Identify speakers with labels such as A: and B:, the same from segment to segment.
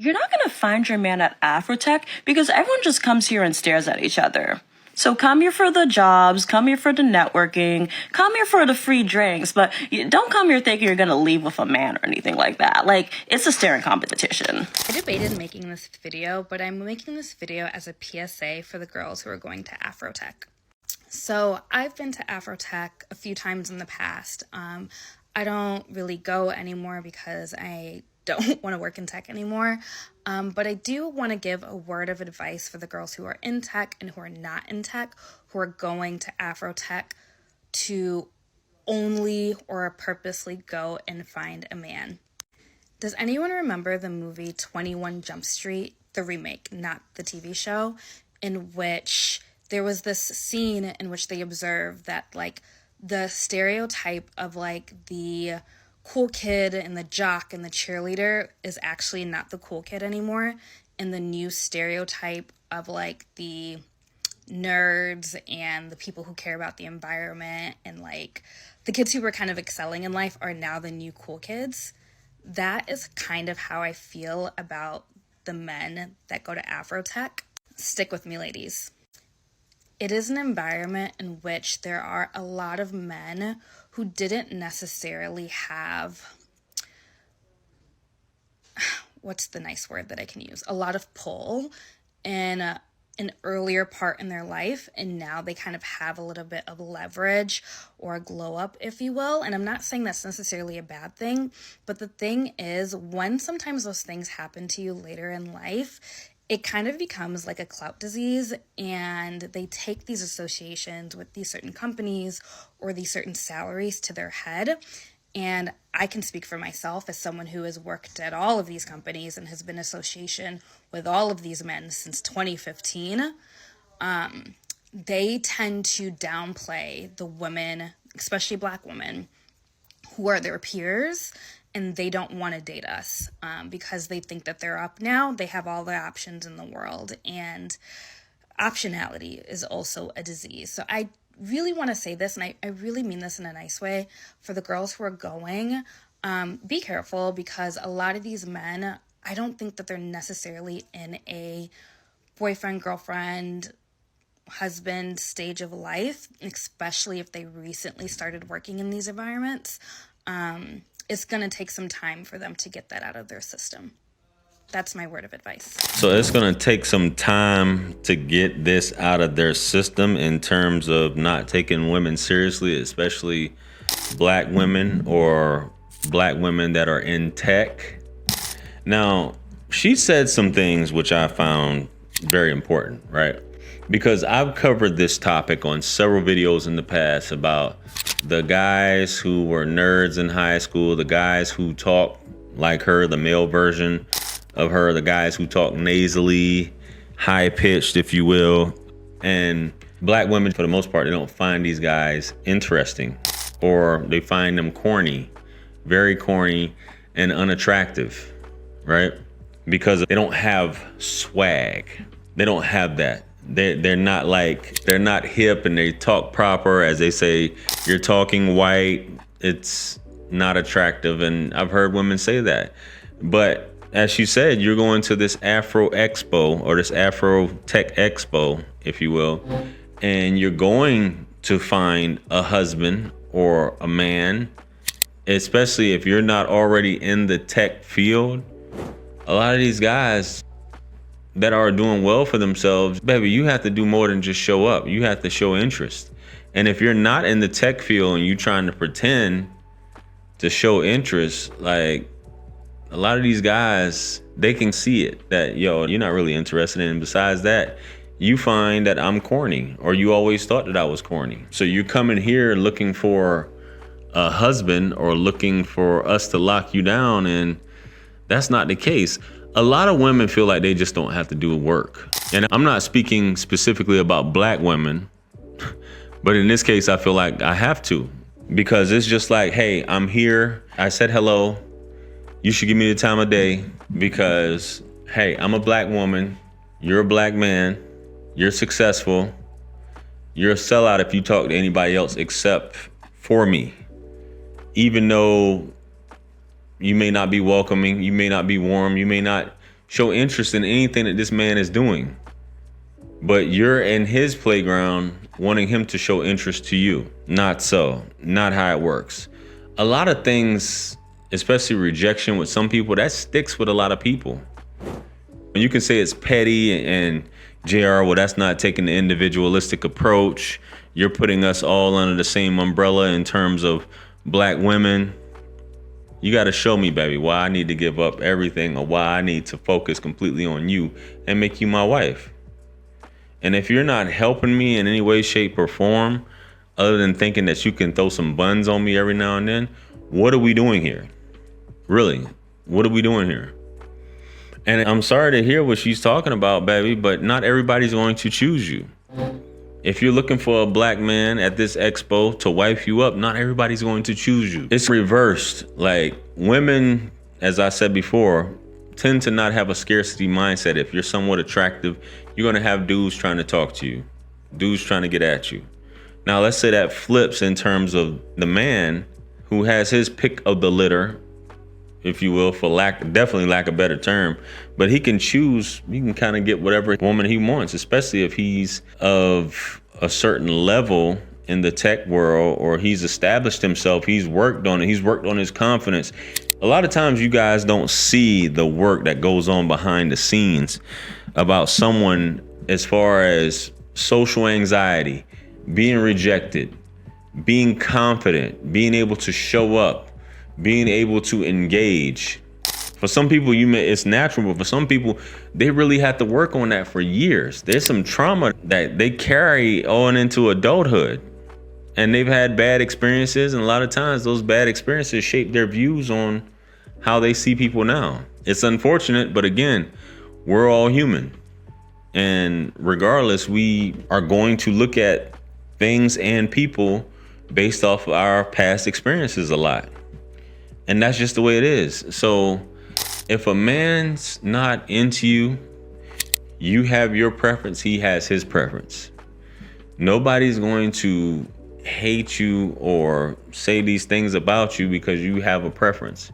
A: You're not going to find your man at AfroTech because everyone just comes here and stares at each other. So come here for the jobs, come here for the networking, come here for the free drinks, but don't come here thinking you're going to leave with a man or anything like that. Like, it's a staring competition.
B: I debated making this video, but I'm making this video as a PSA for the girls who are going to AfroTech. So I've been to AfroTech a few times in the past. I don't really go anymore because I don't want to work in tech anymore. But I do want to give a word of advice for the girls who are in tech and who are not in tech, who are going to AfroTech to only or purposely go and find a man. Does anyone remember the movie 21 Jump Street, the remake, not the TV show, in which there was this scene in which they observed that, like, the stereotype of, like, the cool kid and the jock and the cheerleader is actually not the cool kid anymore, and the new stereotype of, like, the nerds and the people who care about the environment and, like, the kids who were kind of excelling in life are now the new cool kids. That is kind of how I feel about the men that go to AfroTech. Stick with me, ladies. It is an environment in which there are a lot of men who didn't necessarily have, what's the nice word that I can use? A lot of pull in an earlier part in their life, and now they kind of have a little bit of leverage or a glow up, if you will. And I'm not saying that's necessarily a bad thing, but the thing is, when sometimes those things happen to you later in life, it kind of becomes like a clout disease, and they take these associations with these certain companies or these certain salaries to their head. And I can speak for myself as someone who has worked at all of these companies and has been in association with all of these men since 2015. They tend to downplay the women, especially Black women, who are their peers, and they don't want to date us because they think that they're up now. They have all the options in the world, and optionality is also a disease. So I really want to say this, and I really mean this in a nice way, for the girls who are going, be careful, because a lot of these men, I don't think that they're necessarily in a boyfriend, girlfriend, husband stage of life, especially if they recently started working in these environments. It's going to take some time for them to get that out of their system. That's my word of advice.
C: So it's going to take some time to get this out of their system in terms of not taking women seriously, especially Black women or Black women that are in tech. Now, she said some things which I found very important, right? Because I've covered this topic on several videos in the past about the guys who were nerds in high school, the guys who talk like her, the male version of her, the guys who talk nasally, high-pitched, if you will. And Black women, for the most part, they don't find these guys interesting, or they find them corny, very corny and unattractive, right? Because they don't have swag. They don't have that. They're not hip, and they talk proper. As they say, you're talking white, it's not attractive. And I've heard women say that. But as she said, you're going to this Afro Expo, or this AfroTech Expo, if you will, and you're going to find a husband or a man, especially if you're not already in the tech field. A lot of these guys that are doing well for themselves, baby, you have to do more than just show up. You have to show interest. And if you're not in the tech field and you're trying to pretend to show interest, like, a lot of these guys, they can see it, that, yo, you're not really interested in. And besides that, you find that I'm corny, or you always thought that I was corny. So you're coming here looking for a husband or looking for us to lock you down, and that's not the case. A lot of women feel like they just don't have to do work. And I'm not speaking specifically about Black women, but in this case, I feel like I have to, because it's just like, hey, I'm here. I said hello. You should give me the time of day, because, hey, I'm a Black woman. You're a Black man. You're successful. You're a sellout if you talk to anybody else except for me. Even though you may not be welcoming, you may not be warm, you may not show interest in anything that this man is doing. But you're in his playground wanting him to show interest to you. Not so. Not how it works. A lot of things, especially rejection with some people, that sticks with a lot of people. And you can say it's petty and JR, well, that's not taking the individualistic approach. You're putting us all under the same umbrella in terms of black women. You got to show me, baby, why I need to give up everything or why I need to focus completely on you and make you my wife. And if you're not helping me in any way, shape, or form, other than thinking that you can throw some buns on me every now and then, what are we doing here? Really, what are we doing here? And I'm sorry to hear what she's talking about, baby, but not everybody's going to choose you. If you're looking for a black man at this expo to wife you up, not everybody's going to choose you. It's reversed. Like, women, as I said before, tend to not have a scarcity mindset. If you're somewhat attractive, you're going to have dudes trying to talk to you, dudes trying to get at you. Now, let's say that flips in terms of the man who has his pick of the litter, if you will, for definitely lack of a better term, but he can choose, he can kind of get whatever woman he wants, especially if he's of a certain level in the tech world, or he's established himself, he's worked on it, he's worked on his confidence. A lot of times you guys don't see the work that goes on behind the scenes about someone as far as social anxiety, being rejected, being confident, being able to show up, being able to engage. For some people, it's natural, but for some people, they really have to work on that for years. There's some trauma that they carry on into adulthood, and they've had bad experiences, and a lot of times those bad experiences shape their views on how they see people now. It's unfortunate, but again, we're all human. And regardless, we are going to look at things and people based off of our past experiences a lot. And that's just the way it is. So if a man's not into you, you have your preference, he has his preference. Nobody's going to hate you or say these things about you because you have a preference.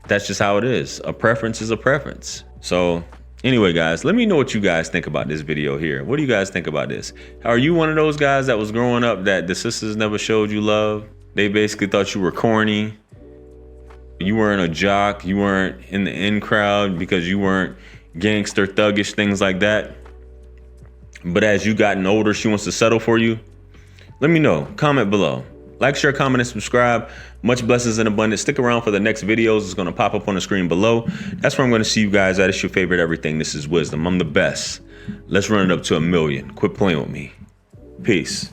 C: That's just how it is. A preference is a preference. So anyway, guys, let me know what you guys think about this video here. What do you guys think about this? Are you one of those guys that was growing up that the sisters never showed you love? They basically thought you were corny. You weren't a jock. You weren't in the in crowd because you weren't gangster, thuggish, things like that. But as you gotten older, she wants to settle for you. Let me know. Comment below. Like, share, comment, and subscribe. Much blessings and abundance. Stick around for the next videos. It's going to pop up on the screen below. That's where I'm going to see you guys at. It's your favorite everything. This is Wisdom. I'm the best. Let's run it up to 1 million. Quit playing with me. Peace.